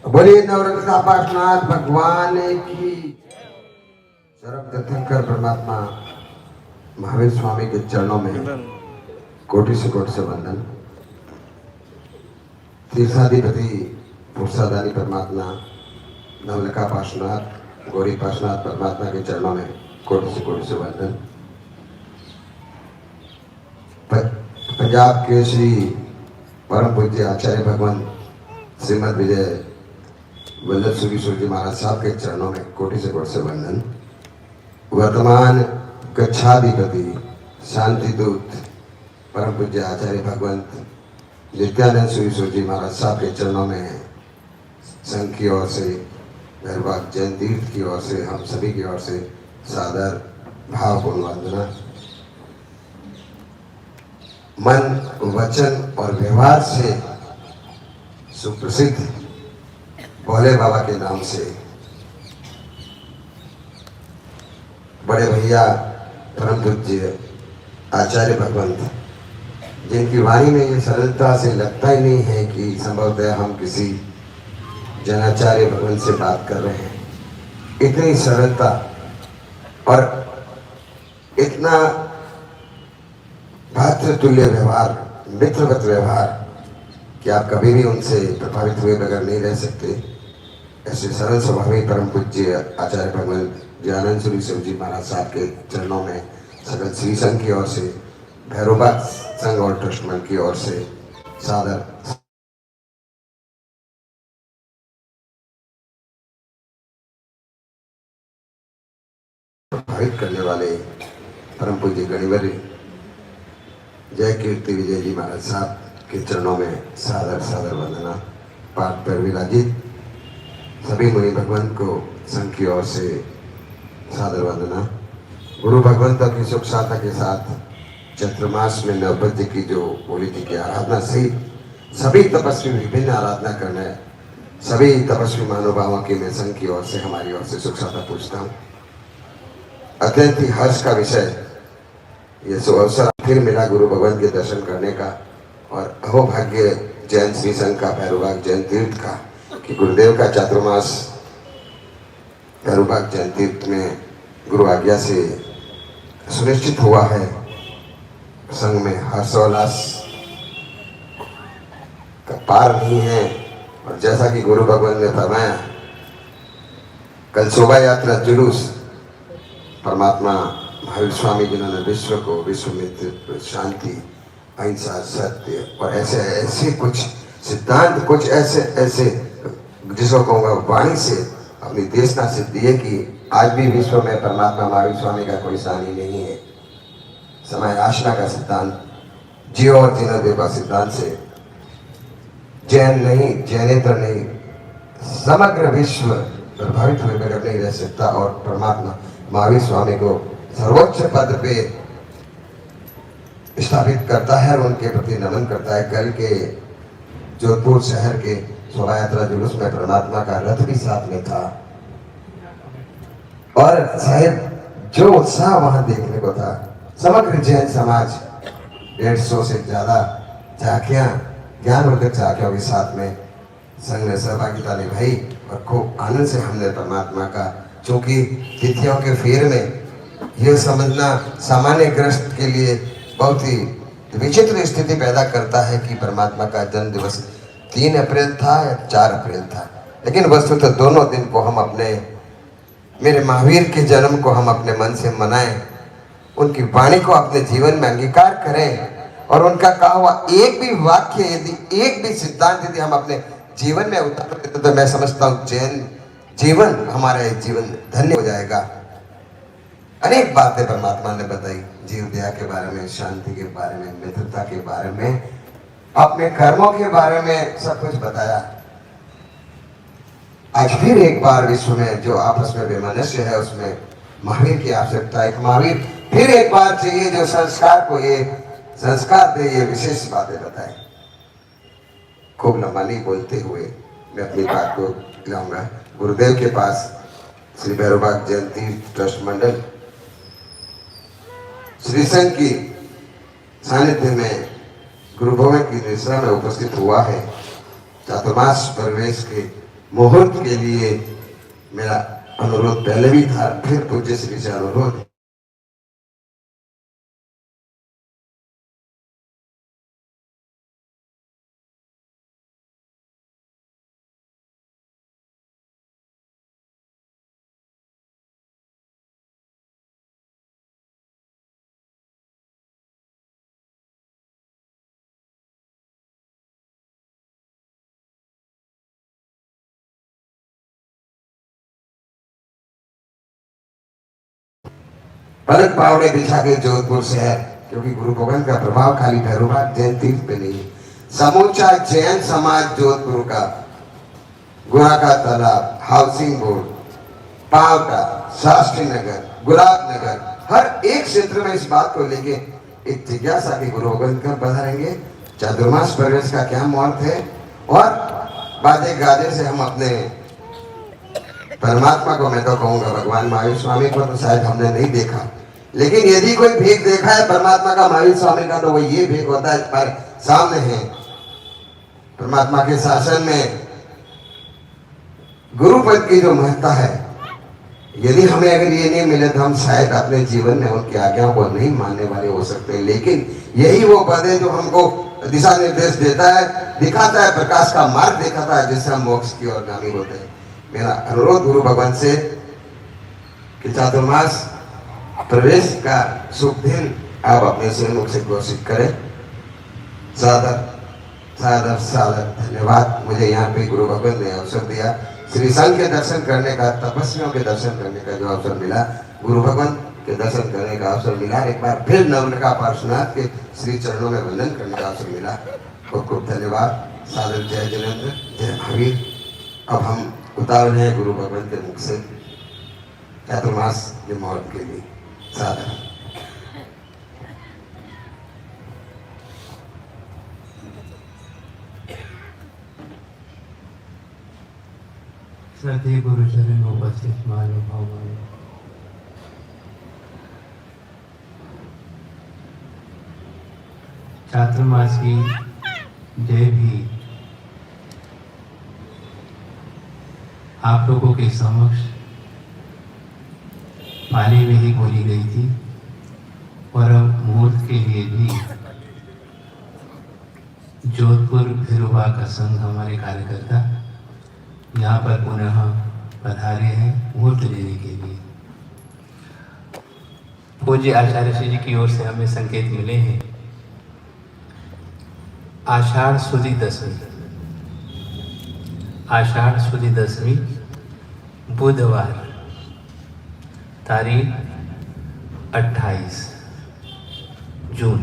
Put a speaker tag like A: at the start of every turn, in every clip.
A: बोलिए नवरत्ना पार्श्वनाथ भगवान की। सर्व तीर्थंकर परमात्मा महावीर स्वामी के चरणों में कोटि से वंदन। तीर्थाधिपति पुरुषादानी परमात्मा नवलखा पार्श्वनाथ गौरी पार्श्वनाथ परमात्मा के चरणों में कोटि से वंदन। पंजाब के श्री परम पूज्य आचार्य भगवान श्रीमद विजय वल्लभ सुखीश्वर जी महाराज साहब के चरणों में कोटि से वंदन। वर्तमान गच्छाधिपति शांति दूत परम पूज्य आचार्य भगवंत नित्यानंद सुखीश्वर जी महाराज साहब के चरणों में संघ की ओर से भैरवाग जैन तीर्थ की ओर से हम सभी की ओर से सादर भावपूर्ण वंदना। मन वचन और व्यवहार से सुप्रसिद्ध भोले बाबा के नाम से बड़े भैया परम पूज्य आचार्य भगवंत, जिनकी वाणी में ये सरलता से लगता ही नहीं है कि संभवतः हम किसी जनाचार्य भगवंत से बात कर रहे हैं। इतनी सरलता और इतना भातृतुल्य व्यवहार, मित्रवत व्यवहार कि आप कभी भी उनसे प्रभावित हुए बगैर नहीं रह सकते। ऐसे सरल स्वभावी परम पूज्य आचार्य भगवान ज्ञानंद सुखीश्वर जी महाराज साहब के चरणों में सकल श्री संघ की ओर से, भैरवबाग संघ और ट्रस्ट मंच की ओर से सादर प्रभावित करने वाले परम पूज्य गणिवर्य जय कीर्ति विजय जी महाराज साहब के चरणों में सादर वंदना। पाठ पर विराजित सभी मुनि भगवंत को संघ की ओर से सादर वंदना। गुरु भगवंत की सुख साधना के साथ चैत्र मास में नवपद्य की जो बोली थी कि आराधना सहित सभी तपस्वी विभिन्न आराधना करने सभी तपस्वी महानुभावों की मैं संघ की ओर से हमारी ओर से सुख साधना पूछता हूँ। अत्यंत ही हर्ष का विषय ये अवसर फिर मिला गुरु भगवंत के दर्शन करने का और अहोभाग्य जैन श्री संघ का भैरवबाग जैन तीर्थ का कि गुरुदेव का चातुर्मास भैरवबाग जैन तीर्थ में गुरु आज्ञा से सुनिश्चित हुआ है। संघ में हर्षोल्लास का पार नहीं है। और जैसा कि गुरु भगवान ने फरमाया, कल शोभा यात्रा जुलूस परमात्मा महावीर स्वामी जिन्होंने विश्व को विश्व मित्र शांति अहिंसा सत्य और ऐसे कुछ सिद्धांत, कुछ ऐसे जिसको कहूँगा वाणी से अपनी देशना सिद्धि है कि आज भी विश्व में परमात्मा महावीर स्वामी का कोई सानी नहीं है। समय आशना का सिद्धांत, जियो और जीना देव का सिद्धांत से जैन नहीं, जैनेतर नहीं, समग्र विश्व प्रभावित हुए बगैर नहीं रह सकता। और परमात्मा महावीर स्वामी को सर्वोच्च पद पे स्थापित करता है और उनके प्रति नमन करता है। कल के जोधपुर शहर के शोभा यात्रा जुलूस में परमात्मा का रथ भी साथ में था और शायद जो उत्साह वहां देखने को था, समग्र जैन समाज 150 से ज्यादा झांकियां, ज्ञानवर्धक झांकियों के साथ में संघ ने सहभागिता निभाई और खूब आनंद से हमने परमात्मा का, चूंकि तिथियों के फेर में यह समझना सामान्य ग्रस्त के लिए बहुत ही विचित्र स्थिति पैदा करता है कि परमात्मा का जन्म दिवस 3 अप्रैल था या 4 अप्रैल था, लेकिन वस्तुतः दोनों दिन को हम अपने मेरे महावीर के जन्म को हम अपने मन से मनाएं, उनकी वाणी को अपने जीवन में अंगीकार करें और उनका कहा हुआ एक भी वाक्य, यदि एक भी सिद्धांत यदि हम अपने जीवन में उतारते तो मैं समझता हूँ जैन जीवन, हमारा जीवन धन्य हो जाएगा। अनेक बातें परमात्मा ने बताई, जीव दया के बारे में, शांति के बारे में, मित्रता के बारे में, अपने कर्मों के बारे में सब कुछ बताया। आज फिर एक बार विश्व में जो आपस में वैमनस्य है उसमें महावीर की आवश्यकता है। महावीर फिर एक बार चाहिए जो संस्कार को ये संस्कार दे, ये विशेष बातें बताए। खूब लंबा नहीं बोलते हुए मैं अपनी बात को लाऊंगा। गुरुदेव के पास श्री भैरवबाग जैन तीर्थ ट्रस्ट मंडल श्री संघ की सानिध्य में गुरु भवन की निश्रा में उपस्थित हुआ है। चातुर्मास प्रवेश के मुहूर्त के लिए मेरा अनुरोध पहले भी था, फिर पूज्य श्री से अनुरोध। पलक पावड़े बिछा के जोधपुर से है, क्योंकि गुरु गोविंद का प्रभाव खाली भैरोबाग जैन तीर्थ पे नहीं, समूचा जैन समाज जोधपुर का, गुरा का तालाब, हाउसिंग बोर्ड, पावटा, शास्त्री नगर, गुलाब नगर, हर एक क्षेत्र में इस बात को लेके एक जिज्ञासा कि गुरु गोविंद कब पधारेंगे, चातुर्मास प्रवेश का क्या मुहूर्त है, और बाजे गाजे से हम अपने परमात्मा को, मैं तो कहूंगा भगवान महावीर स्वामी को तो शायद हमने नहीं देखा, लेकिन यदि कोई भेद देखा है परमात्मा का, महावीर स्वामी का, तो वो ये भेद होता है पर सामने है। परमात्मा के शासन में गुरुपद की जो महत्ता है, यदि हमें अगर ये नहीं मिले तो हम शायद अपने जीवन में उनकी आज्ञाओं को नहीं मानने वाले हो सकते हैं, लेकिन यही वो पद है जो हमको दिशा निर्देश देता है, दिखाता है, प्रकाश का मार्ग दिखाता है, जिससे हम मोक्ष की ओर गामी होते हैं। मेरा अनुरोध गुरु भगवान से कि चातुर्मास प्रवेश का शुभ दिन आप अपने श्रीमुख से घोषित करें। सादर सादर सादर धन्यवाद। मुझे यहाँ पे गुरु भगवान ने अवसर दिया, श्री संघ के दर्शन करने का, तपस्वियों के दर्शन करने का जो अवसर मिला, गुरु भगवान के दर्शन करने का अवसर मिला, एक बार फिर नवलखा पार्श्वनाथ के श्री चरणों में वंदन करने का अवसर मिला। खूब खूब धन्यवाद। सादर जय जिनेन्द्र, जय महावीर। अब हम उतावल हैं गुरु भगवान के मुख से चातुर्मास के मुहूर्त के लिए। सादर
B: श्रद्धेय गुरुचरण उपस्थित महानुभाव, चातुर्मास की जय भी आप लोगों के समक्ष पाली में ही बोली गई थी, और अब मुहूर्त के लिए भी जोधपुर भिरुबा का संघ हमारे कार्यकर्ता यहाँ पर पुनः पधारे हैं मुहूर्त लेने के लिए। पूज्य आचार्य श्री जी की ओर से हमें संकेत मिले हैं। आषाढ़ सुदी दशमी, आषाढ़ सुदी दशमी बुधवार, तारीख 28 जून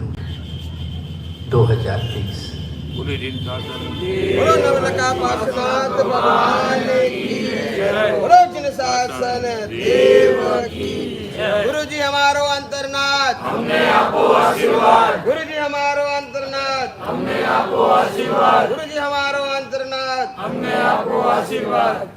B: 2023।
C: बोलो नवलखा पार्श्वनाथ भगवान की जय, बोलो जिन शासन देव की जय। गुरु जी हमारो अंतरनाथ, हमने आपको आशीर्वाद। गुरु जी हमारो अंतरनाथ, हमने आपको आशीर्वाद। गुरु जी हमारो अंतरनाथ, हमने आपको आशीर्वाद।